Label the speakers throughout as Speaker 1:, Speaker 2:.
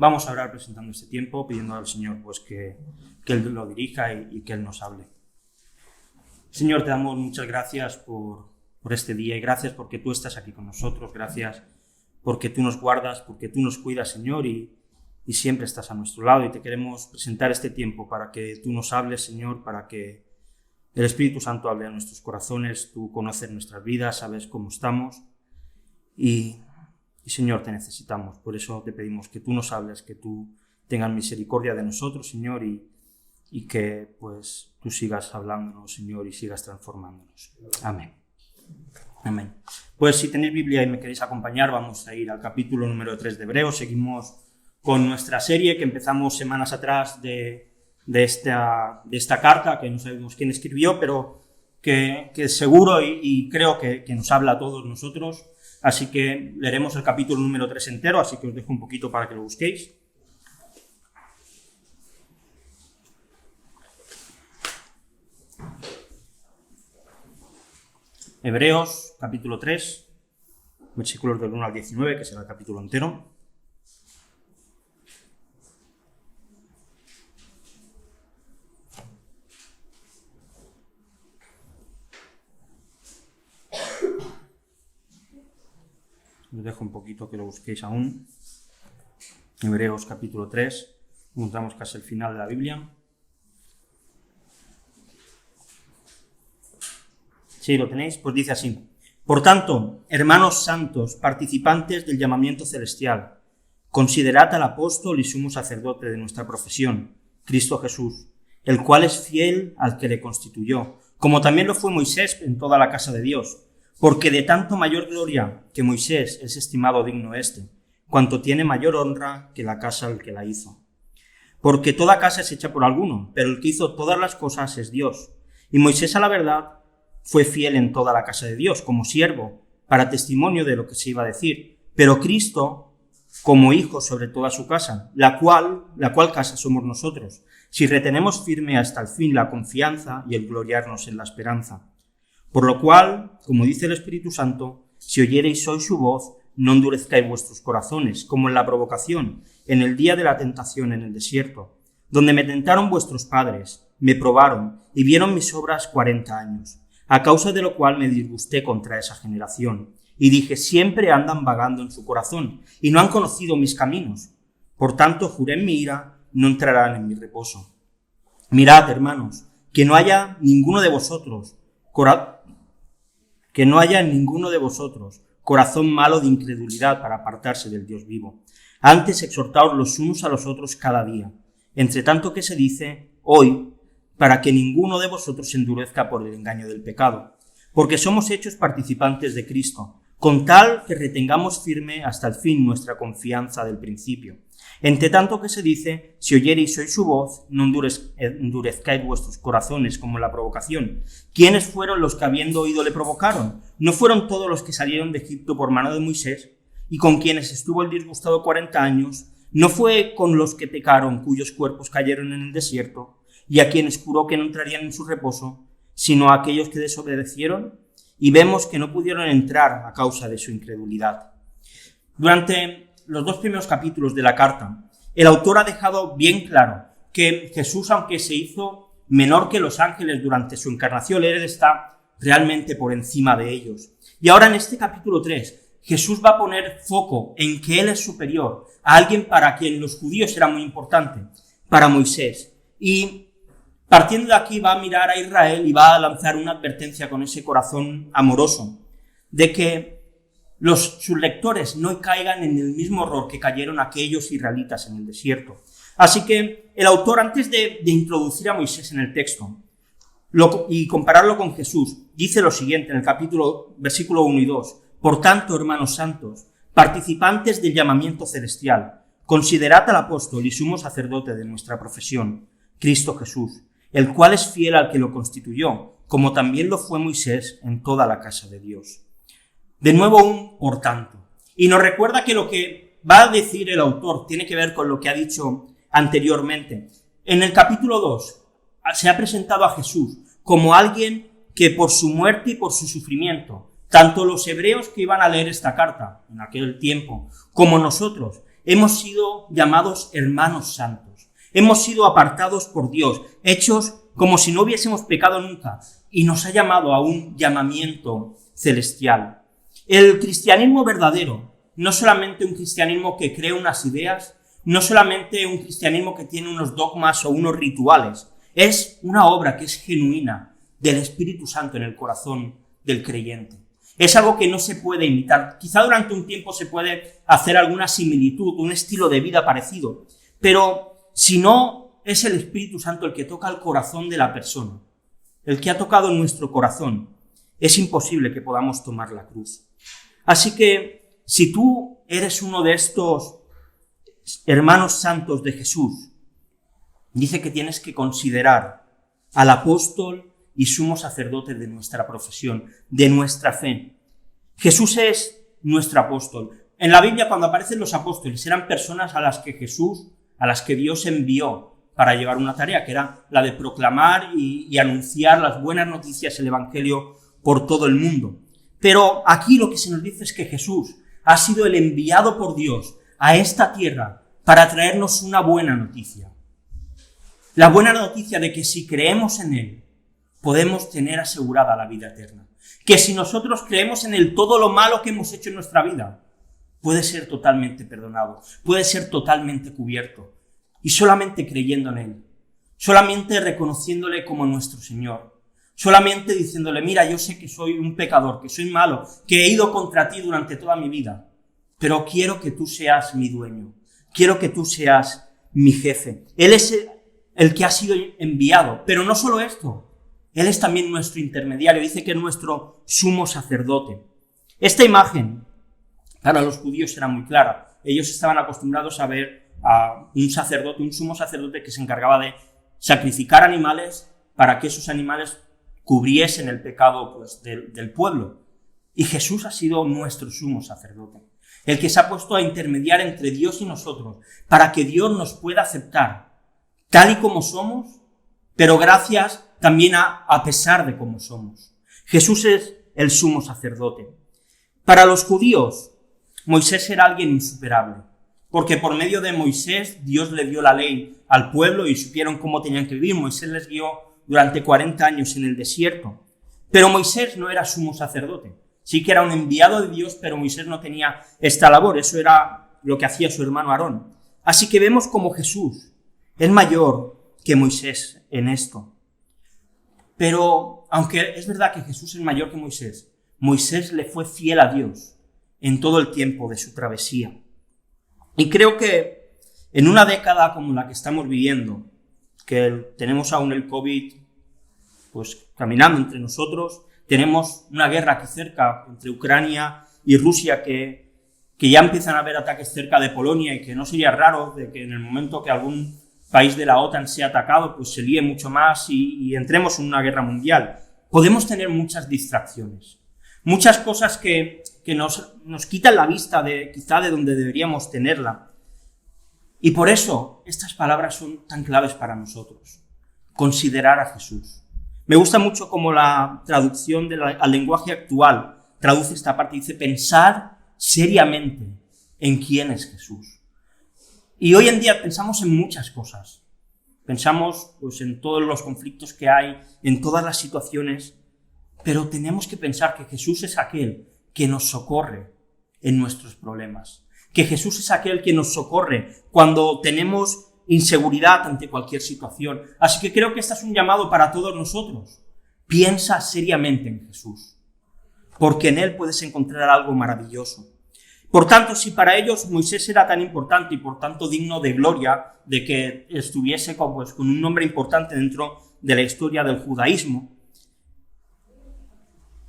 Speaker 1: Vamos a orar presentando este tiempo, pidiendo al Señor pues, que Él lo dirija y que Él nos hable. Señor, te damos muchas gracias por este día y gracias porque tú estás aquí con nosotros. Gracias porque tú nos guardas, porque tú nos cuidas, Señor, y siempre estás a nuestro lado. Y te queremos presentar este tiempo para que tú nos hables, Señor, para que el Espíritu Santo hable a nuestros corazones. Tú conoces nuestras vidas, sabes cómo estamos y Señor, te necesitamos. Por eso te pedimos que tú nos hables, que tú tengas misericordia de nosotros, Señor, y que pues tú sigas hablándonos, Señor, y sigas transformándonos. Amén. Amén. Pues si tenéis Biblia y me queréis acompañar, vamos a ir al capítulo número 3 de Hebreos. Seguimos con nuestra serie que empezamos semanas atrás de esta carta, que no sabemos quién escribió, pero que seguro y creo que nos habla a todos nosotros. Así que leeremos el capítulo número 3 entero, así que os dejo un poquito para que lo busquéis. Hebreos, capítulo 3, versículos del 1 al 19, que será el capítulo entero. Os dejo un poquito que lo busquéis aún. Hebreos capítulo 3, encontramos casi el final de la Biblia. ¿Sí lo tenéis? Pues dice así: Por tanto, hermanos santos, participantes del llamamiento celestial, considerad al apóstol y sumo sacerdote de nuestra profesión, Cristo Jesús, el cual es fiel al que le constituyó, como también lo fue Moisés en toda la casa de Dios. Porque de tanto mayor gloria que Moisés es estimado digno cuanto tiene mayor honra que la casa al que la hizo. Porque toda casa es hecha por alguno, pero el que hizo todas las cosas es Dios. Y Moisés, a la verdad, fue fiel en toda la casa de Dios, como siervo, para testimonio de lo que se iba a decir. Pero Cristo, como hijo sobre toda su casa, la cual casa somos nosotros, si retenemos firme hasta el fin la confianza y el gloriarnos en la esperanza. Por lo cual, como dice el Espíritu Santo, si oyereis hoy su voz, no endurezcáis vuestros corazones, como en la provocación, en el día de la tentación en el desierto, donde me tentaron vuestros padres, me probaron y vieron mis obras 40 años, a causa de lo cual me disgusté contra esa generación, y dije, siempre andan vagando en su corazón, y no han conocido mis caminos. Por tanto, juré en mi ira, no entrarán en mi reposo. Mirad, hermanos, que no haya en ninguno de vosotros corazón malo de incredulidad para apartarse del Dios vivo. Antes exhortaos los unos a los otros cada día, entre tanto que se dice hoy, para que ninguno de vosotros se endurezca por el engaño del pecado, porque somos hechos participantes de Cristo, con tal que retengamos firme hasta el fin nuestra confianza del principio. Entre tanto que se dice, si oyereis hoy su voz, no endurezcáis vuestros corazones como en la provocación. ¿Quiénes fueron los que habiendo oído le provocaron? ¿No fueron todos los que salieron de Egipto por mano de Moisés? ¿Y con quienes estuvo el disgustado 40 años? ¿No fue con los que pecaron, cuyos cuerpos cayeron en el desierto? ¿Y a quienes juró que no entrarían en su reposo, sino a aquellos que desobedecieron? Y vemos que no pudieron entrar a causa de su incredulidad. Durante los 2 primeros capítulos de la carta, el autor ha dejado bien claro que Jesús, aunque se hizo menor que los ángeles durante su encarnación, Él está realmente por encima de ellos. Y ahora en este capítulo 3, Jesús va a poner foco en que Él es superior a alguien para quien los judíos era muy importante, para Moisés. Y partiendo de aquí va a mirar a Israel y va a lanzar una advertencia con ese corazón amoroso de que sus lectores no caigan en el mismo error que cayeron aquellos israelitas en el desierto. Así que el autor, antes de introducir a Moisés en el texto y compararlo con Jesús, dice lo siguiente en el versículo 1 y 2. Por tanto, hermanos santos, participantes del llamamiento celestial, considerad al apóstol y sumo sacerdote de nuestra profesión, Cristo Jesús, el cual es fiel al que lo constituyó, como también lo fue Moisés en toda la casa de Dios. De nuevo un por tanto. Y nos recuerda que lo que va a decir el autor tiene que ver con lo que ha dicho anteriormente. En el capítulo 2 se ha presentado a Jesús como alguien que por su muerte y por su sufrimiento, tanto los hebreos que iban a leer esta carta en aquel tiempo, como nosotros, hemos sido llamados hermanos santos. Hemos sido apartados por Dios, hechos como si no hubiésemos pecado nunca, y nos ha llamado a un llamamiento celestial. El cristianismo verdadero, no solamente un cristianismo que cree unas ideas, no solamente un cristianismo que tiene unos dogmas o unos rituales, es una obra que es genuina del Espíritu Santo en el corazón del creyente. Es algo que no se puede imitar. Quizá durante un tiempo se puede hacer alguna similitud, un estilo de vida parecido, pero si no es el Espíritu Santo el que toca el corazón de la persona, el que ha tocado nuestro corazón, es imposible que podamos tomar la cruz. Así que si tú eres uno de estos hermanos santos de Jesús, dice que tienes que considerar al apóstol y sumo sacerdote de nuestra profesión, de nuestra fe. Jesús es nuestro apóstol. En la Biblia, cuando aparecen los apóstoles, eran personas a las que Dios envió para llevar una tarea, que era la de proclamar y anunciar las buenas noticias del Evangelio por todo el mundo. Pero aquí lo que se nos dice es que Jesús ha sido el enviado por Dios a esta tierra para traernos una buena noticia. La buena noticia de que si creemos en Él, podemos tener asegurada la vida eterna. Que si nosotros creemos en Él, todo lo malo que hemos hecho en nuestra vida puede ser totalmente perdonado, puede ser totalmente cubierto. Y solamente creyendo en Él, solamente reconociéndole como nuestro Señor, solamente diciéndole, mira, yo sé que soy un pecador, que soy malo, que he ido contra ti durante toda mi vida, pero quiero que tú seas mi dueño, quiero que tú seas mi jefe. Él es el que ha sido enviado, pero no solo esto, Él es también nuestro intermediario, dice que es nuestro sumo sacerdote. Esta imagen para los judíos era muy clara. Ellos estaban acostumbrados a ver a un sacerdote, un sumo sacerdote que se encargaba de sacrificar animales para que esos animales cubriesen el pecado del pueblo. Y Jesús ha sido nuestro sumo sacerdote, el que se ha puesto a intermediar entre Dios y nosotros, para que Dios nos pueda aceptar tal y como somos, pero gracias también a pesar de cómo somos. Jesús es el sumo sacerdote. Para los judíos, Moisés era alguien insuperable, porque por medio de Moisés Dios le dio la ley al pueblo y supieron cómo tenían que vivir. Moisés les guió durante 40 años en el desierto. Pero Moisés no era sumo sacerdote. Sí que era un enviado de Dios, pero Moisés no tenía esta labor. Eso era lo que hacía su hermano Aarón. Así que vemos como Jesús es mayor que Moisés en esto. Pero aunque es verdad que Jesús es mayor que Moisés, Moisés le fue fiel a Dios en todo el tiempo de su travesía. Y creo que en una década como la que estamos viviendo, que tenemos aún el COVID pues caminando entre nosotros, tenemos una guerra aquí cerca entre Ucrania y Rusia que ya empiezan a haber ataques cerca de Polonia y que no sería raro de que en el momento que algún país de la OTAN sea atacado pues se líe mucho más y entremos en una guerra mundial. Podemos tener muchas distracciones, muchas cosas que nos quitan la vista quizá de donde deberíamos tenerla. Y por eso estas palabras son tan claves para nosotros. Considerar a Jesús. Me gusta mucho cómo la traducción al lenguaje actual traduce esta parte. Dice, pensar seriamente en quién es Jesús. Y hoy en día pensamos en muchas cosas. Pensamos pues, en todos los conflictos que hay, en todas las situaciones, pero tenemos que pensar que Jesús es aquel que nos socorre en nuestros problemas, que Jesús es aquel que nos socorre cuando tenemos inseguridad ante cualquier situación. Así que creo que este es un llamado para todos nosotros. Piensa seriamente en Jesús, porque en Él puedes encontrar algo maravilloso. Por tanto, si para ellos Moisés era tan importante y por tanto digno de gloria, de que estuviese con un nombre importante dentro de la historia del judaísmo,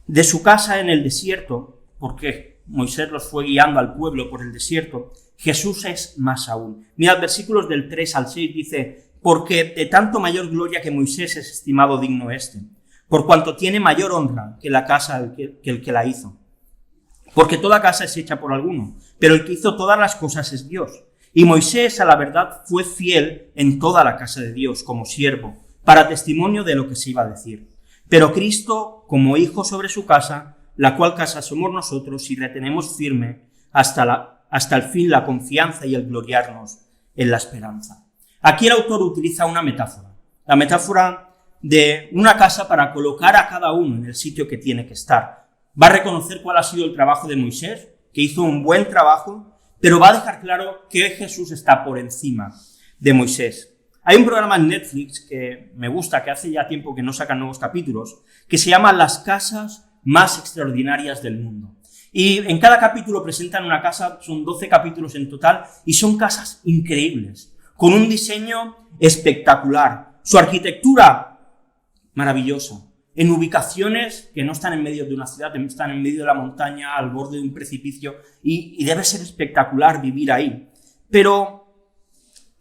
Speaker 1: de su casa en el desierto, porque Moisés los fue guiando al pueblo por el desierto, Jesús es más aún. Mirad, versículos del 3 al 6 dice, porque de tanto mayor gloria que Moisés es estimado digno este, por cuanto tiene mayor honra que la casa que el que la hizo. Porque toda casa es hecha por alguno, pero el que hizo todas las cosas es Dios. Y Moisés, a la verdad, fue fiel en toda la casa de Dios como siervo, para testimonio de lo que se iba a decir. Pero Cristo, como hijo sobre su casa, la cual casa somos nosotros y retenemos firme hasta hasta el fin la confianza y el gloriarnos en la esperanza. Aquí el autor utiliza una metáfora, la metáfora de una casa para colocar a cada uno en el sitio que tiene que estar. Va a reconocer cuál ha sido el trabajo de Moisés, que hizo un buen trabajo, pero va a dejar claro que Jesús está por encima de Moisés. Hay un programa en Netflix que me gusta, que hace ya tiempo que no sacan nuevos capítulos, que se llama Las casas más extraordinarias del mundo. Y en cada capítulo presentan una casa, son 12 capítulos en total, y son casas increíbles, con un diseño espectacular. Su arquitectura, maravillosa. En ubicaciones que no están en medio de una ciudad, están en medio de la montaña, al borde de un precipicio, y debe ser espectacular vivir ahí. Pero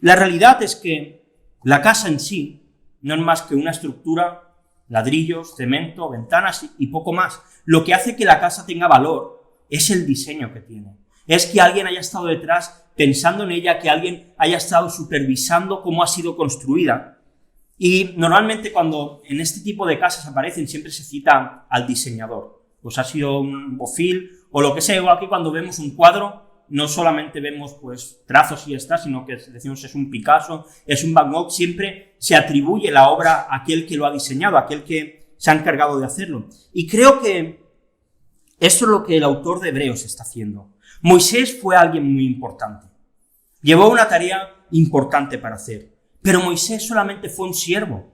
Speaker 1: la realidad es que la casa en sí no es más que una estructura, ladrillos, cemento, ventanas y poco más. Lo que hace que la casa tenga valor es el diseño que tiene. Es que alguien haya estado detrás pensando en ella, que alguien haya estado supervisando cómo ha sido construida. Y normalmente cuando en este tipo de casas aparecen siempre se cita al diseñador. Pues ha sido un Bofill o lo que sea. Igual que cuando vemos un cuadro no solamente vemos pues trazos y ya está, sino que decimos es un Picasso, es un Van Gogh, siempre se atribuye la obra a aquel que lo ha diseñado, a aquel que se ha encargado de hacerlo. Y creo que eso es lo que el autor de Hebreos está haciendo. Moisés fue alguien muy importante. Llevó una tarea importante para hacer. Pero Moisés solamente fue un siervo.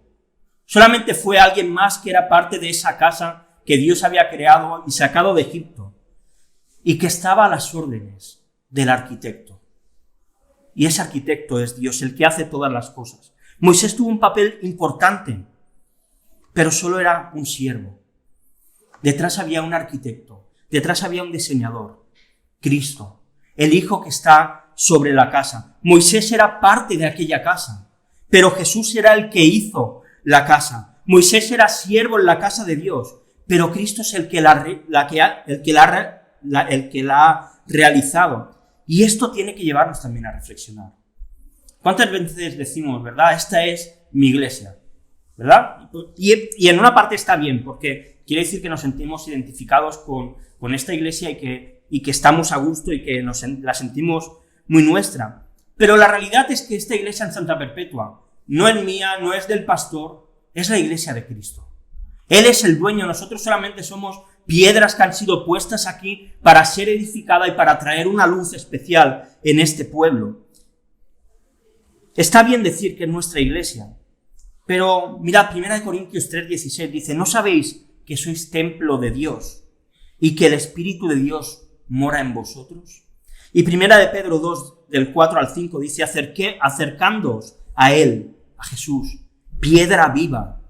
Speaker 1: Solamente fue alguien más que era parte de esa casa que Dios había creado y sacado de Egipto. Y que estaba a las órdenes del arquitecto. Y ese arquitecto es Dios, el que hace todas las cosas. Moisés tuvo un papel importante, pero solo era un siervo. Detrás había un arquitecto, detrás había un diseñador, Cristo, el Hijo que está sobre la casa. Moisés era parte de aquella casa, pero Jesús era el que hizo la casa. Moisés era siervo en la casa de Dios, pero Cristo es el que la ha realizado. Y esto tiene que llevarnos también a reflexionar. ¿Cuántas veces decimos, verdad? Esta es mi iglesia, ¿verdad? Y en una parte está bien, porque quiere decir que nos sentimos identificados con esta iglesia y que estamos a gusto y que la sentimos muy nuestra. Pero la realidad es que esta iglesia en Santa Perpetua no es mía, no es del pastor, es la iglesia de Cristo. Él es el dueño, nosotros solamente somos piedras que han sido puestas aquí para ser edificada y para traer una luz especial en este pueblo. Está bien decir que es nuestra iglesia, pero mirad, 1 Corintios 3:16 dice, ¿no sabéis que sois templo de Dios y que el Espíritu de Dios mora en vosotros? Y 1 Pedro 2, del 4 al 5 dice, acercándoos a Él, a Jesús, piedra viva,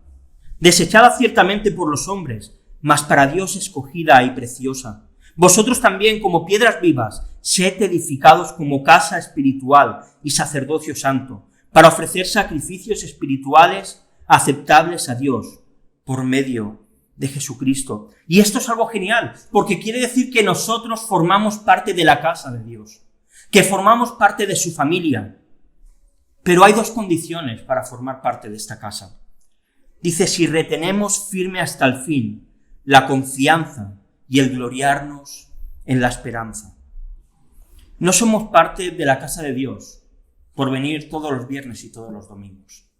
Speaker 1: desechada ciertamente por los hombres, mas para Dios escogida y preciosa. Vosotros también, como piedras vivas, sed edificados como casa espiritual y sacerdocio santo, para ofrecer sacrificios espirituales aceptables a Dios, por medio de Jesucristo. Y esto es algo genial, porque quiere decir que nosotros formamos parte de la casa de Dios, que formamos parte de su familia. Pero hay dos condiciones para formar parte de esta casa. Dice, si retenemos firme hasta el fin la confianza y el gloriarnos en la esperanza. No somos parte de la casa de Dios por venir todos los viernes y todos los domingos.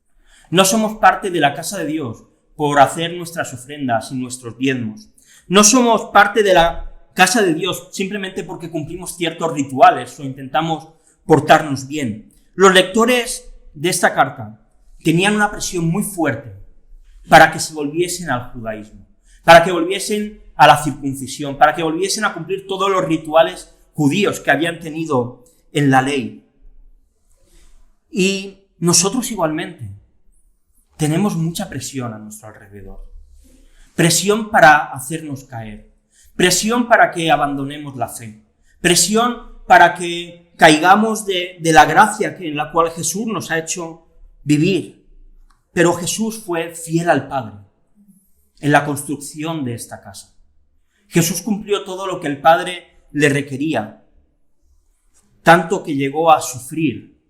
Speaker 1: No somos parte de la casa de Dios por hacer nuestras ofrendas y nuestros diezmos. No somos parte de la casa de Dios simplemente porque cumplimos ciertos rituales o intentamos portarnos bien. Los lectores de esta carta tenían una presión muy fuerte para que se volviesen al judaísmo, para que volviesen a la circuncisión, para que volviesen a cumplir todos los rituales judíos que habían tenido en la ley. Y nosotros igualmente tenemos mucha presión a nuestro alrededor. Presión para hacernos caer, presión para que abandonemos la fe, presión para que caigamos de la gracia en la cual Jesús nos ha hecho vivir. Pero Jesús fue fiel al Padre en la construcción de esta casa. Jesús cumplió todo lo que el Padre le requería, tanto que llegó a sufrir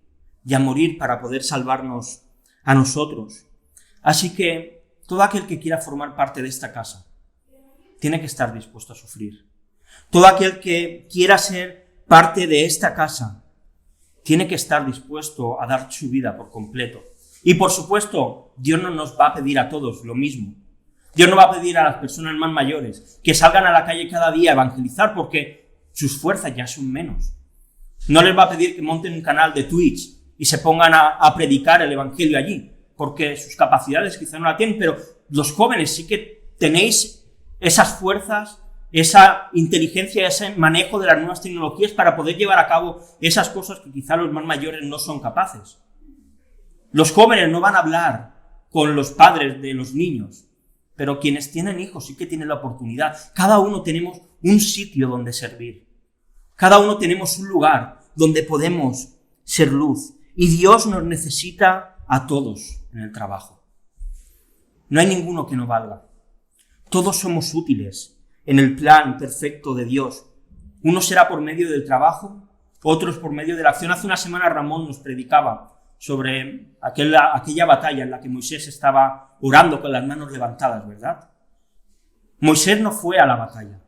Speaker 1: y a morir para poder salvarnos a nosotros. Así que todo aquel que quiera formar parte de esta casa tiene que estar dispuesto a sufrir. Todo aquel que quiera ser parte de esta casa tiene que estar dispuesto a dar su vida por completo. Y por supuesto, Dios no nos va a pedir a todos lo mismo. Dios no va a pedir a las personas más mayores que salgan a la calle cada día a evangelizar porque sus fuerzas ya son menos. No les va a pedir que monten un canal de Twitch y se pongan a predicar el evangelio allí, porque sus capacidades quizá no la tienen, pero los jóvenes sí que tenéis esas fuerzas, esa inteligencia, ese manejo de las nuevas tecnologías para poder llevar a cabo esas cosas que quizá los más mayores no son capaces. Los jóvenes no van a hablar con los padres de los niños, pero quienes tienen hijos sí que tienen la oportunidad. Cada uno tenemos un sitio donde servir. Cada uno tenemos un lugar donde podemos ser luz. Y Dios nos necesita a todos en el trabajo. No hay ninguno que no valga. Todos somos útiles en el plan perfecto de Dios. Uno será por medio del trabajo, otros por medio de la acción. Hace una semana Ramón nos predicaba sobre aquella batalla en la que Moisés estaba orando con las manos levantadas, ¿verdad? Moisés no fue a la batalla,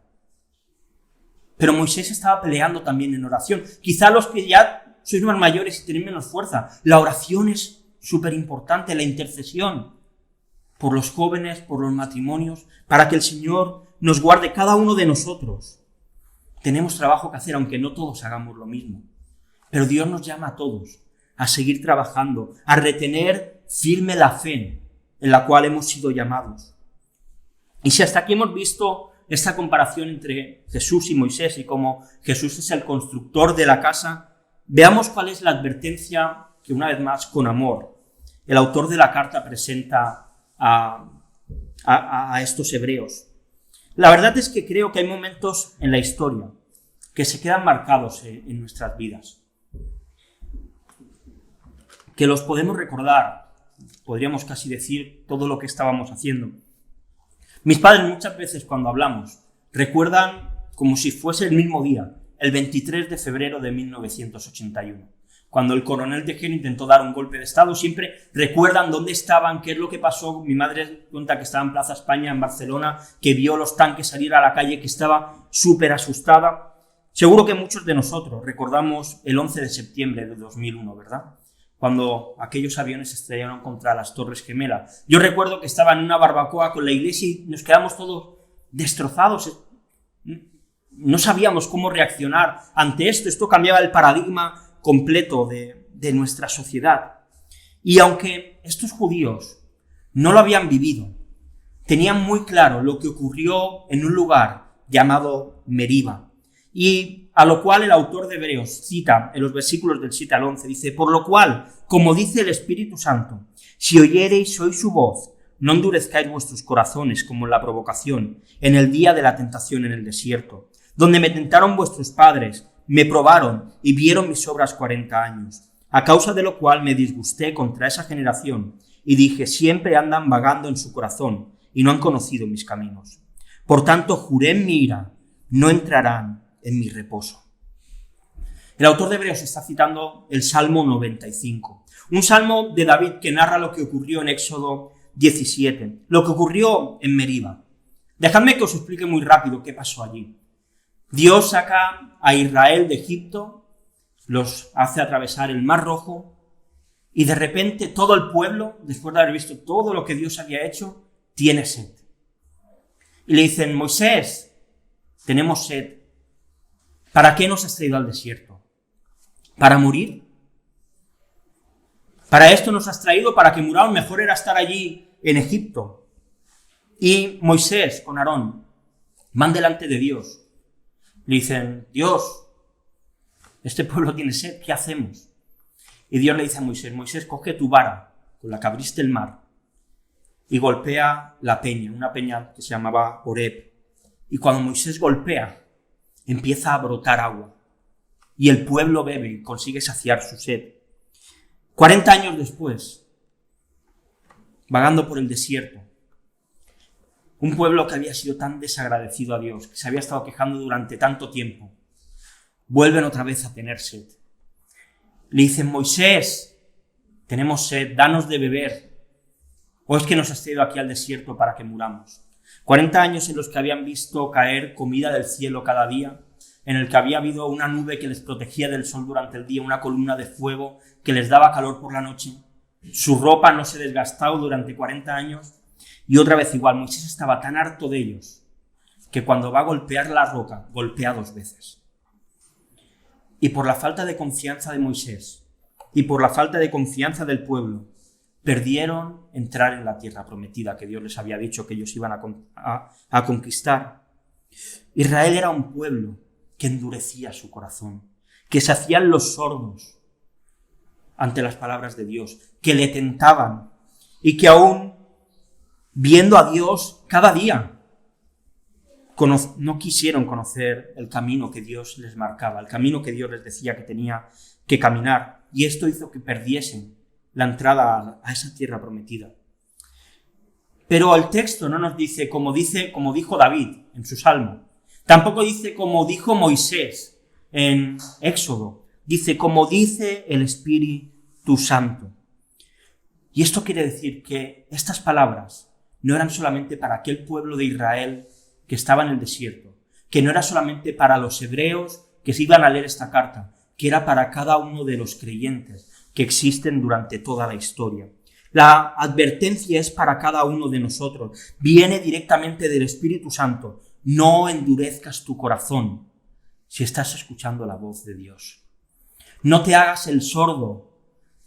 Speaker 1: pero Moisés estaba peleando también en oración. Quizá los que ya sois más mayores y tenéis menos fuerza, la oración es súper importante, la intercesión por los jóvenes, por los matrimonios, para que el Señor nos guarde cada uno de nosotros. Tenemos trabajo que hacer, aunque no todos hagamos lo mismo, pero Dios nos llama a todos a seguir trabajando, a retener firme la fe en la cual hemos sido llamados. Y si hasta aquí hemos visto esta comparación entre Jesús y Moisés y cómo Jesús es el constructor de la casa, veamos cuál es la advertencia que, una vez más, con amor, el autor de la carta presenta a estos hebreos. La verdad es que creo que hay momentos en la historia que se quedan marcados en nuestras vidas, que los podemos recordar, podríamos casi decir todo lo que estábamos haciendo. Mis padres muchas veces cuando hablamos recuerdan como si fuese el mismo día, el 23 de febrero de 1981, cuando el coronel Tejero intentó dar un golpe de estado. Siempre recuerdan dónde estaban, qué es lo que pasó. Mi madre cuenta que estaba en Plaza España, en Barcelona, que vio los tanques salir a la calle, que estaba súper asustada. Seguro que muchos de nosotros recordamos el 11 de septiembre de 2001, ¿verdad? Cuando aquellos aviones se estrellaron contra las Torres Gemelas. Yo recuerdo que estaba en una barbacoa con la iglesia y nos quedamos todos destrozados. No sabíamos cómo reaccionar ante esto. Esto cambiaba el paradigma completo de nuestra sociedad. Y aunque estos judíos no lo habían vivido, tenían muy claro lo que ocurrió en un lugar llamado Meriba. Y a lo cual el autor de Hebreos cita en los versículos del 7 al 11, dice: por lo cual, como dice el Espíritu Santo, si oyereis hoy su voz, no endurezcáis vuestros corazones como en la provocación, en el día de la tentación en el desierto, donde me tentaron vuestros padres, me probaron y vieron mis obras 40 años, a causa de lo cual me disgusté contra esa generación y dije: siempre andan vagando en su corazón y no han conocido mis caminos. Por tanto, juré en mi ira, no entrarán en mi reposo. El autor de Hebreos está citando el Salmo 95, un salmo de David que narra lo que ocurrió en Éxodo 17, lo que ocurrió en Meriba. Dejadme que os explique muy rápido qué pasó allí. Dios saca a Israel de Egipto, los hace atravesar el Mar Rojo y de repente todo el pueblo, después de haber visto todo lo que Dios había hecho, tiene sed. Y le dicen: Moisés, tenemos sed. ¿Para qué nos has traído al desierto? ¿Para morir? ¿Para esto nos has traído? ¿Para que muramos? Mejor era estar allí en Egipto. Y Moisés con Aarón van delante de Dios. Le dicen: Dios, este pueblo tiene sed, ¿qué hacemos? Y Dios le dice a Moisés: Moisés, coge tu vara con la que abriste el mar y golpea la peña, una peña que se llamaba Horeb. Y cuando Moisés golpea, empieza a brotar agua y el pueblo bebe y consigue saciar su sed. 40 años después, vagando por el desierto, un pueblo que había sido tan desagradecido a Dios, que se había estado quejando durante tanto tiempo, vuelven otra vez a tener sed. Le dicen: Moisés, tenemos sed, danos de beber. ¿O es que nos has traído aquí al desierto para que muramos? 40 años en los que habían visto caer comida del cielo cada día, en el que había habido una nube que les protegía del sol durante el día, una columna de fuego que les daba calor por la noche. Su ropa no se desgastó durante 40 años. Y otra vez igual, Moisés estaba tan harto de ellos que cuando va a golpear la roca, golpea 2 veces. Y por la falta de confianza de Moisés y por la falta de confianza del pueblo, perdieron entrar en la tierra prometida que Dios les había dicho que ellos iban a conquistar. Israel era un pueblo que endurecía su corazón, que se hacían los sordos ante las palabras de Dios, que le tentaban y que aún viendo a Dios cada día no quisieron conocer el camino que Dios les marcaba, el camino que Dios les decía que tenía que caminar. Y esto hizo que perdiesen la entrada a esa tierra prometida. Pero el texto no nos dice como dijo David en su salmo. Tampoco dice como dijo Moisés en Éxodo. Dice como dice el Espíritu Santo. Y esto quiere decir que estas palabras no eran solamente para aquel pueblo de Israel que estaba en el desierto, que no era solamente para los hebreos que se iban a leer esta carta, que era para cada uno de los creyentes que existen durante toda la historia. La advertencia es para cada uno de nosotros, viene directamente del Espíritu Santo. No endurezcas tu corazón si estás escuchando la voz de Dios. No te hagas el sordo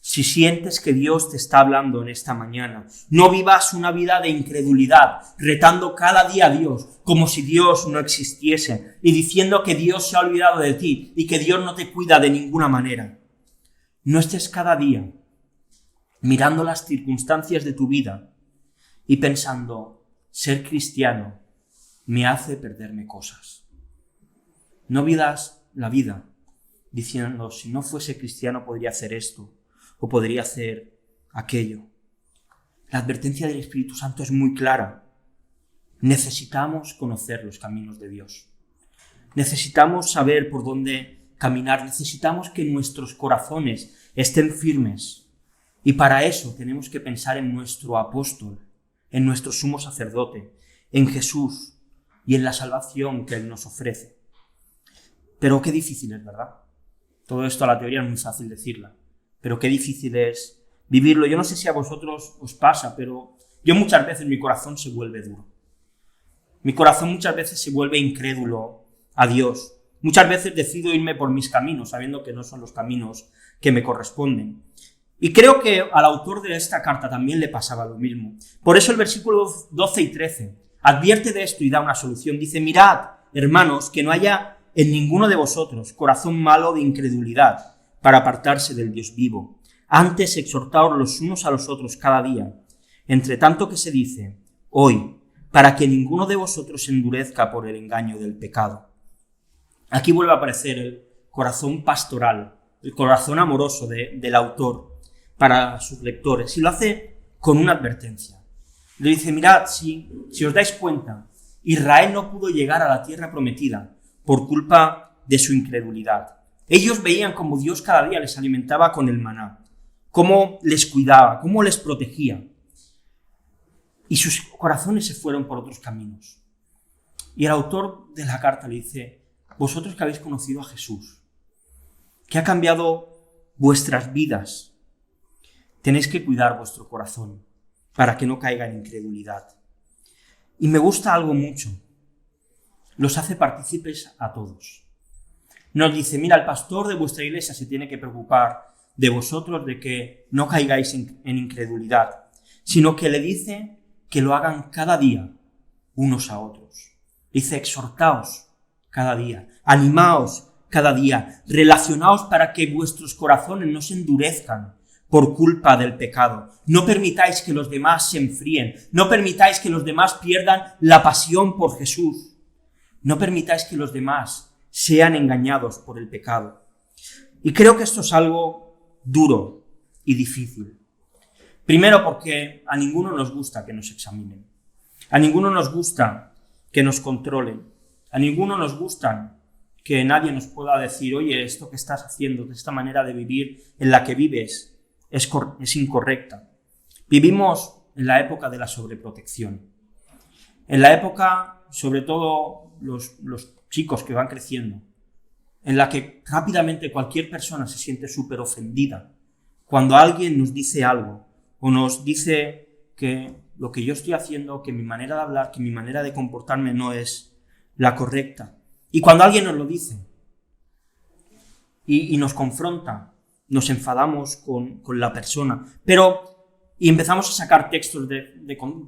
Speaker 1: si sientes que Dios te está hablando en esta mañana. No vivas una vida de incredulidad, retando cada día a Dios, como si Dios no existiese, y diciendo que Dios se ha olvidado de ti y que Dios no te cuida de ninguna manera. No estés cada día mirando las circunstancias de tu vida y pensando, ser cristiano me hace perderme cosas. No vivas la vida diciendo, si no fuese cristiano podría hacer esto o podría hacer aquello. La advertencia del Espíritu Santo es muy clara. Necesitamos conocer los caminos de Dios. Necesitamos saber por dónde caminar. Necesitamos que nuestros corazones estén firmes. Y para eso tenemos que pensar en nuestro apóstol, en nuestro sumo sacerdote, en Jesús y en la salvación que Él nos ofrece. Pero qué difícil es, ¿verdad? Todo esto a la teoría es muy fácil decirla. Pero qué difícil es vivirlo. Yo no sé si a vosotros os pasa, pero yo muchas veces mi corazón se vuelve duro. Mi corazón muchas veces se vuelve incrédulo a Dios. Muchas veces decido irme por mis caminos, sabiendo que no son los caminos que me corresponden. Y creo que al autor de esta carta también le pasaba lo mismo. Por eso el versículo 12 y 13 advierte de esto y da una solución. Dice, mirad, hermanos, que no haya en ninguno de vosotros corazón malo de incredulidad, para apartarse del Dios vivo. Antes exhortaos los unos a los otros cada día, entre tanto que se dice, hoy, para que ninguno de vosotros se endurezca por el engaño del pecado. Aquí vuelve a aparecer el corazón pastoral, el corazón amoroso del autor para sus lectores, y lo hace con una advertencia. Le dice, mirad, si os dais cuenta, Israel no pudo llegar a la tierra prometida por culpa de su incredulidad. Ellos veían cómo Dios cada día les alimentaba con el maná, cómo les cuidaba, cómo les protegía. Y sus corazones se fueron por otros caminos. Y el autor de la carta le dice, vosotros que habéis conocido a Jesús, que ha cambiado vuestras vidas, tenéis que cuidar vuestro corazón para que no caiga en incredulidad. Y me gusta algo mucho. Los hace partícipes a todos. Nos dice, mira, el pastor de vuestra iglesia se tiene que preocupar de vosotros, de que no caigáis en incredulidad, sino que le dice que lo hagan cada día unos a otros. Dice, exhortaos cada día, animaos cada día, relacionaos para que vuestros corazones no se endurezcan por culpa del pecado. No permitáis que los demás se enfríen, no permitáis que los demás pierdan la pasión por Jesús, no permitáis que los demás sean engañados por el pecado. Y creo que esto es algo duro y difícil. Primero porque a ninguno nos gusta que nos examinen. A ninguno nos gusta que nos controlen. A ninguno nos gusta que nadie nos pueda decir, oye, esto que estás haciendo, de esta manera de vivir en la que vives, es incorrecta. Vivimos en la época de la sobreprotección. En la época, sobre todo los chicos que van creciendo, en la que rápidamente cualquier persona se siente súper ofendida cuando alguien nos dice algo o nos dice que lo que yo estoy haciendo, que mi manera de hablar, que mi manera de comportarme no es la correcta. Y cuando alguien nos lo dice y nos confronta, nos enfadamos con la persona, y empezamos a sacar textos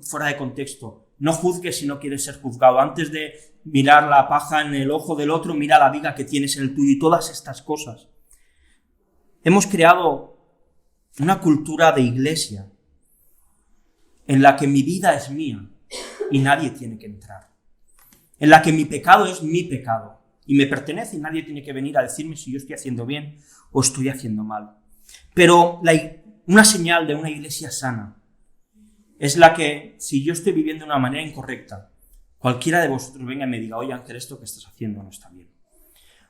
Speaker 1: fuera de contexto. No juzgues si no quieres ser juzgado. Antes de mirar la paja en el ojo del otro, mira la viga que tienes en el tuyo y todas estas cosas. Hemos creado una cultura de iglesia en la que mi vida es mía y nadie tiene que entrar. En la que mi pecado es mi pecado y me pertenece y nadie tiene que venir a decirme si yo estoy haciendo bien o estoy haciendo mal. Pero una señal de una iglesia sana es la que, si yo estoy viviendo de una manera incorrecta, cualquiera de vosotros venga y me diga: oye Ángel, esto que estás haciendo no está bien.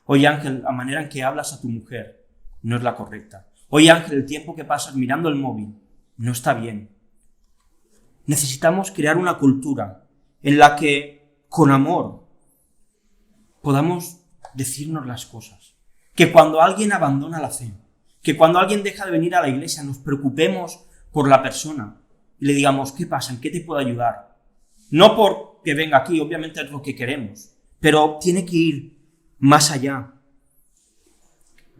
Speaker 1: Oye Ángel, la manera en que hablas a tu mujer no es la correcta. Oye Ángel, el tiempo que pasas mirando el móvil no está bien. Necesitamos crear una cultura en la que, con amor, podamos decirnos las cosas. Que cuando alguien abandona la fe, que cuando alguien deja de venir a la iglesia, nos preocupemos por la persona y le digamos: ¿qué pasa? ¿En qué te puedo ayudar? No porque venga aquí, obviamente es lo que queremos, pero tiene que ir más allá.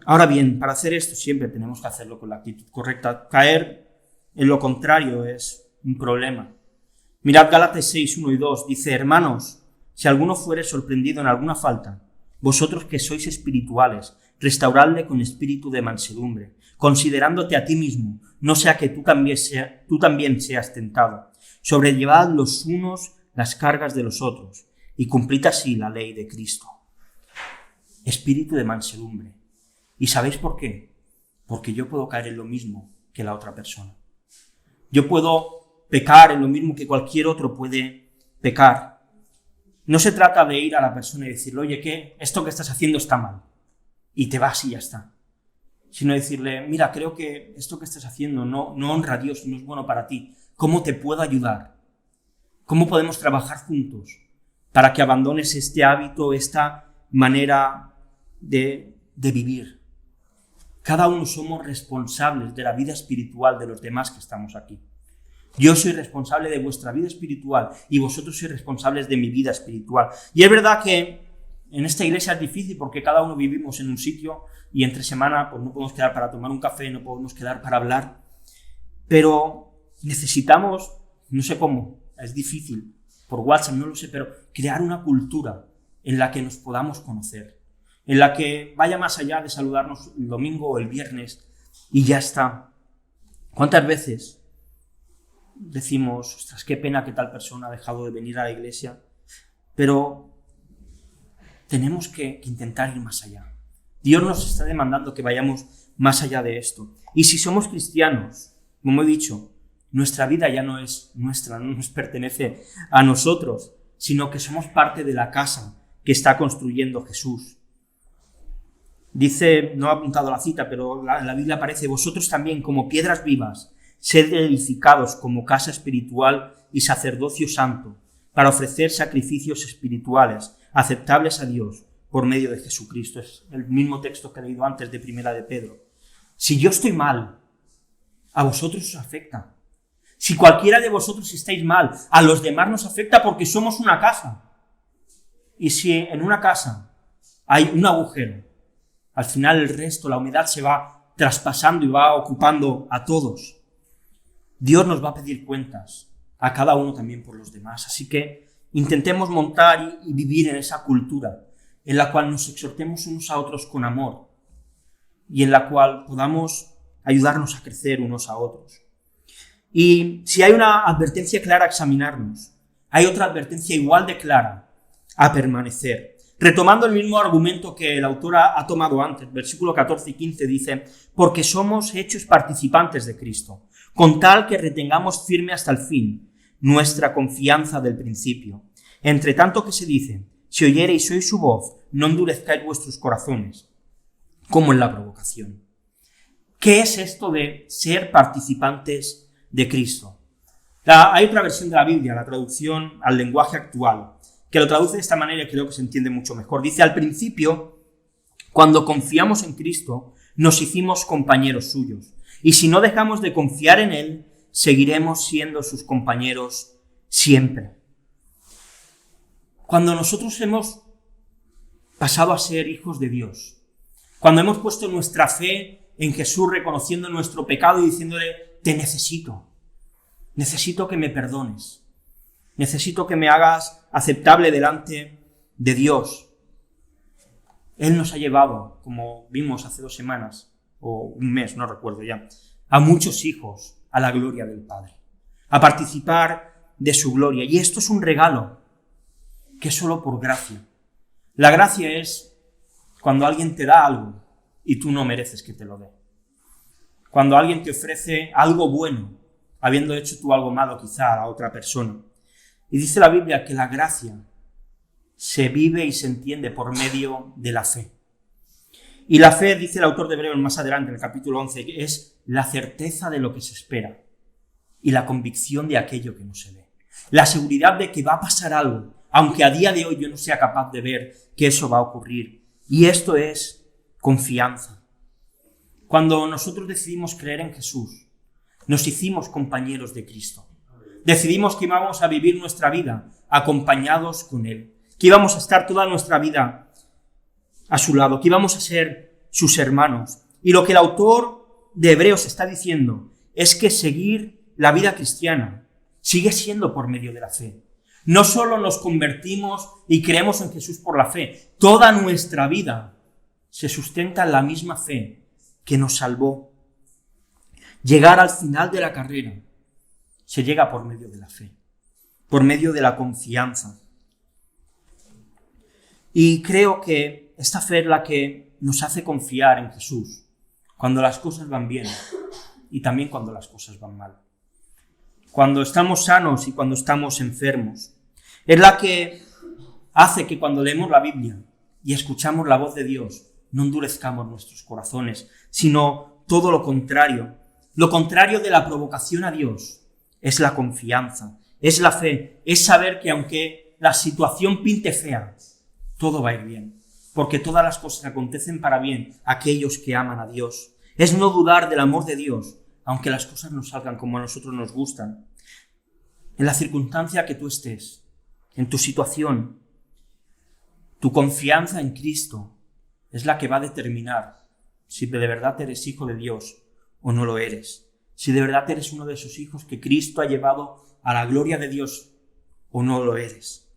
Speaker 1: Ahora bien, para hacer esto siempre tenemos que hacerlo con la actitud correcta. Caer en lo contrario es un problema. Mirad Gálatas 6, 1 y 2, dice: hermanos, si alguno fuere sorprendido en alguna falta, vosotros que sois espirituales, restauradle con espíritu de mansedumbre, considerándote a ti mismo, no sea que tú también seas tentado. Sobrellevad los unos las cargas de los otros, y cumplid así la ley de Cristo. Espíritu de mansedumbre. ¿Y sabéis por qué? Porque yo puedo caer en lo mismo que la otra persona. Yo puedo pecar en lo mismo que cualquier otro puede pecar. No se trata de ir a la persona y decirle: oye, ¿qué? Esto que estás haciendo está mal. Y te vas y ya está. Sino decirle: mira, creo que esto que estás haciendo no honra a Dios, no es bueno para ti. ¿Cómo te puedo ayudar? ¿Cómo podemos trabajar juntos para que abandones este hábito, esta manera de vivir? Cada uno somos responsables de la vida espiritual de los demás que estamos aquí. Yo soy responsable de vuestra vida espiritual y vosotros sois responsables de mi vida espiritual. Y es verdad que en esta iglesia es difícil porque cada uno vivimos en un sitio y entre semana pues no podemos quedar para tomar un café, no podemos quedar para hablar. Pero necesitamos, no sé cómo, es difícil, por WhatsApp, no lo sé, pero crear una cultura en la que nos podamos conocer, en la que vaya más allá de saludarnos el domingo o el viernes y ya está. ¿Cuántas veces decimos: ostras, qué pena que tal persona ha dejado de venir a la iglesia? Pero tenemos que intentar ir más allá. Dios nos está demandando que vayamos más allá de esto. Y si somos cristianos, como he dicho, nuestra vida ya no es nuestra, no nos pertenece a nosotros, sino que somos parte de la casa que está construyendo Jesús. Dice, no he apuntado la cita, pero en la Biblia aparece: vosotros también, como piedras vivas, sed edificados como casa espiritual y sacerdocio santo, para ofrecer sacrificios espirituales aceptables a Dios por medio de Jesucristo. Es el mismo texto que he leído antes de Primera de Pedro. Si yo estoy mal, a vosotros os afecta. Si cualquiera de vosotros estáis mal, a los demás nos afecta porque somos una casa. Y si en una casa hay un agujero, al final el resto, la humedad se va traspasando y va ocupando a todos. Dios nos va a pedir cuentas a cada uno también por los demás. Así que intentemos montar y vivir en esa cultura en la cual nos exhortemos unos a otros con amor y en la cual podamos ayudarnos a crecer unos a otros. Y si hay una advertencia clara a examinarnos, hay otra advertencia igual de clara a permanecer. Retomando el mismo argumento que el autor ha tomado antes, versículo 14 y 15 dice: porque somos hechos participantes de Cristo, con tal que retengamos firme hasta el fin nuestra confianza del principio. Entre tanto que se dice: si oyereis oír su voz, no endurezcáis vuestros corazones, como en la provocación. ¿Qué es esto de ser participantes de Cristo? Hay otra versión de la Biblia, la traducción al lenguaje actual, que lo traduce de esta manera y creo que se entiende mucho mejor. Dice: al principio, Cuando confiamos en Cristo, nos hicimos compañeros suyos. Y si no dejamos de confiar en Él, seguiremos siendo sus compañeros siempre. Cuando nosotros hemos pasado a ser hijos de Dios, cuando hemos puesto nuestra fe en Jesús, reconociendo nuestro pecado y diciéndole, te necesito que me perdones, necesito que me hagas aceptable delante de Dios. Él nos ha llevado, como vimos hace 2 semanas, o un mes, no recuerdo ya, a muchos hijos a la gloria del Padre, a participar de su gloria. Y esto es un regalo que es solo por gracia. La gracia es cuando alguien te da algo y tú no mereces que te lo dé. Cuando alguien te ofrece algo bueno, habiendo hecho tú algo malo quizá a la otra persona. Y dice la Biblia que la gracia se vive y se entiende por medio de la fe. Y la fe, dice el autor de Hebreos más adelante, en el capítulo 11, que es la certeza de lo que se espera y la convicción de aquello que no se ve. La seguridad de que va a pasar algo, aunque a día de hoy yo no sea capaz de ver que eso va a ocurrir. Y esto es confianza. Cuando nosotros decidimos creer en Jesús, nos hicimos compañeros de Cristo. Decidimos que íbamos a vivir nuestra vida acompañados con Él, que íbamos a estar toda nuestra vida a su lado, que íbamos a ser sus hermanos. Y lo que el autor de Hebreos está diciendo es que seguir la vida cristiana sigue siendo por medio de la fe. No solo nos convertimos y creemos en Jesús por la fe, toda nuestra vida se sustenta en la misma fe que nos salvó. Llegar al final de la carrera se llega por medio de la fe, por medio de la confianza. Y creo que esta fe es la que nos hace confiar en Jesús cuando las cosas van bien y también cuando las cosas van mal. Cuando estamos sanos y cuando estamos enfermos. Es la que hace que cuando leemos la Biblia y escuchamos la voz de Dios, no endurezcamos nuestros corazones, sino todo lo contrario. Lo contrario de la provocación a Dios es la confianza, es la fe, es saber que aunque la situación pinte fea, todo va a ir bien, porque todas las cosas acontecen para bien a aquellos que aman a Dios. Es no dudar del amor de Dios, aunque las cosas no salgan como a nosotros nos gustan. En la circunstancia que tú estés, en tu situación, tu confianza en Cristo es la que va a determinar si de verdad eres hijo de Dios o no lo eres. Si de verdad eres uno de esos hijos que Cristo ha llevado a la gloria de Dios o no lo eres.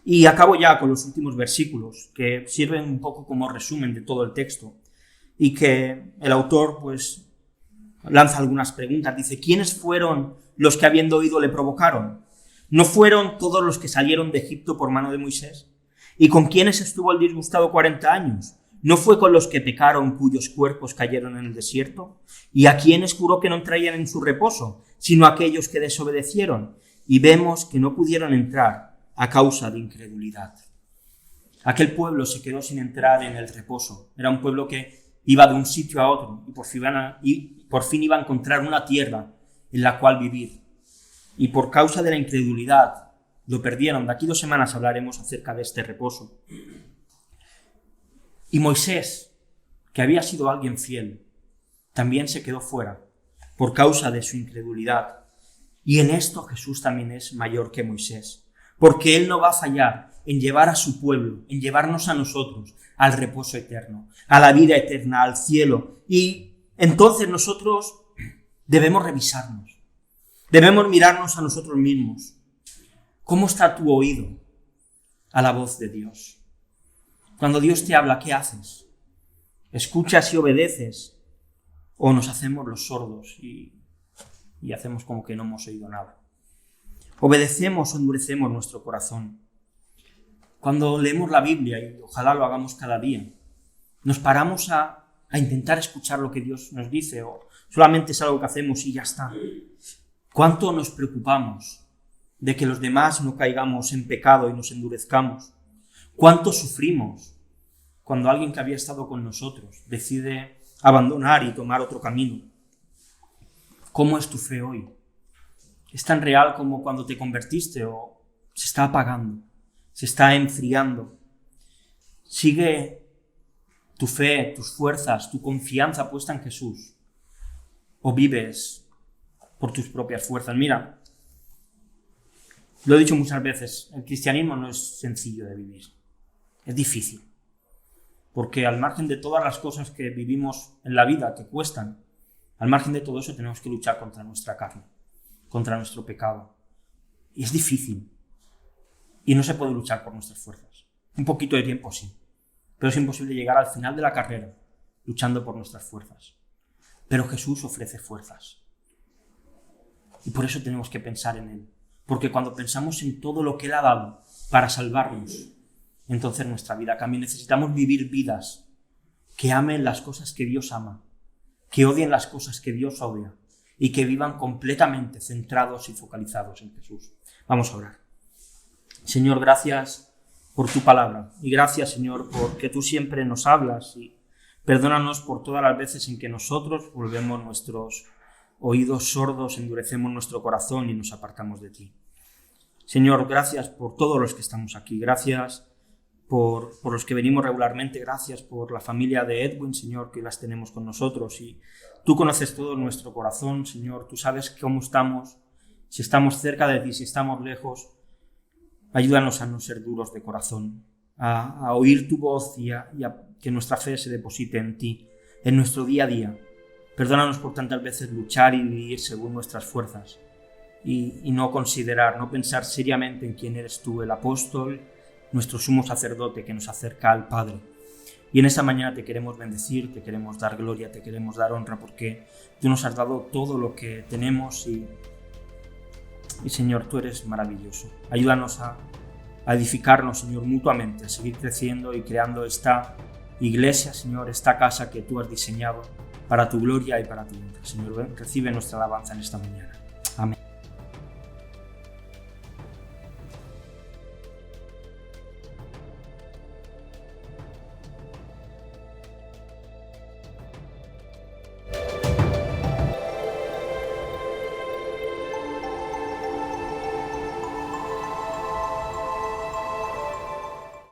Speaker 1: Y acabo ya con los últimos versículos que sirven un poco como resumen de todo el texto y que el autor pues lanza algunas preguntas. Dice, ¿quiénes fueron los que habiendo oído le provocaron? ¿No fueron todos los que salieron de Egipto por mano de Moisés? ¿Y con quiénes estuvo el disgustado 40 años? ¿No fue con los que pecaron cuyos cuerpos cayeron en el desierto? ¿Y a quiénes juró que no entrarían en su reposo, sino a aquellos que desobedecieron? Y vemos que no pudieron entrar a causa de incredulidad. Aquel pueblo se quedó sin entrar en el reposo. Era un pueblo que iba de un sitio a otro y por fin iba a encontrar una tierra en la cual vivir. Y por causa de la incredulidad lo perdieron. De aquí 2 semanas hablaremos acerca de este reposo. Y Moisés, que había sido alguien fiel, también se quedó fuera por causa de su incredulidad. Y en esto Jesús también es mayor que Moisés, porque Él no va a fallar en llevar a su pueblo, en llevarnos a nosotros al reposo eterno, a la vida eterna, al cielo. Y entonces nosotros debemos revisarnos, debemos mirarnos a nosotros mismos. ¿Cómo está tu oído a la voz de Dios? Cuando Dios te habla, ¿qué haces? ¿Escuchas y obedeces? ¿O nos hacemos los sordos y hacemos como que no hemos oído nada? ¿Obedecemos o endurecemos nuestro corazón? Cuando leemos la Biblia, y ojalá lo hagamos cada día, ¿nos paramos a intentar escuchar lo que Dios nos dice o solamente es algo que hacemos y ya está? ¿Cuánto nos preocupamos de que los demás no caigamos en pecado y nos endurezcamos? ¿Cuánto sufrimos cuando alguien que había estado con nosotros decide abandonar y tomar otro camino? ¿Cómo es tu fe hoy? ¿Es tan real como cuando te convertiste o se está apagando, se está enfriando? ¿Sigue tu fe, tus fuerzas, tu confianza puesta en Jesús, o vives por tus propias fuerzas. Mira, lo he dicho muchas veces, el cristianismo no es sencillo de vivir, es difícil, porque al margen de todas las cosas que vivimos en la vida que cuestan, al margen de todo eso tenemos que luchar contra nuestra carne, contra nuestro pecado. Y es difícil. Y no se puede luchar por nuestras fuerzas. Un poquito de tiempo sí, pero es imposible llegar al final de la carrera luchando por nuestras fuerzas. Pero Jesús ofrece fuerzas. Y por eso tenemos que pensar en Él. Porque cuando pensamos en todo lo que Él ha dado para salvarnos, entonces nuestra vida cambia. Necesitamos vivir vidas que amen las cosas que Dios ama, que odien las cosas que Dios odia y que vivan completamente centrados y focalizados en Jesús. Vamos a orar. Señor, gracias por tu palabra y gracias, Señor, porque tú siempre nos hablas y perdónanos por todas las veces en que nosotros volvemos nuestros oídos sordos, endurecemos nuestro corazón y nos apartamos de ti. Señor, gracias por todos los que estamos aquí, gracias por los que venimos regularmente, gracias por la familia de Edwin, Señor, que las tenemos con nosotros y tú conoces todo nuestro corazón, Señor, tú sabes cómo estamos, si estamos cerca de ti, si estamos lejos. Ayúdanos a no ser duros de corazón, a oír tu voz y a que nuestra fe se deposite en ti, en nuestro día a día. Perdónanos por tantas veces luchar y vivir según nuestras fuerzas y no considerar, no pensar seriamente en quién eres tú, el apóstol, nuestro sumo sacerdote que nos acerca al Padre. Y en esta mañana te queremos bendecir, te queremos dar gloria, te queremos dar honra porque tú nos has dado todo lo que tenemos y Señor, tú eres maravilloso. Ayúdanos a edificarnos, Señor, mutuamente, a seguir creciendo y creando esta iglesia, Señor, esta casa que tú has diseñado para tu gloria y para tu honra. Señor, recibe nuestra alabanza en esta mañana.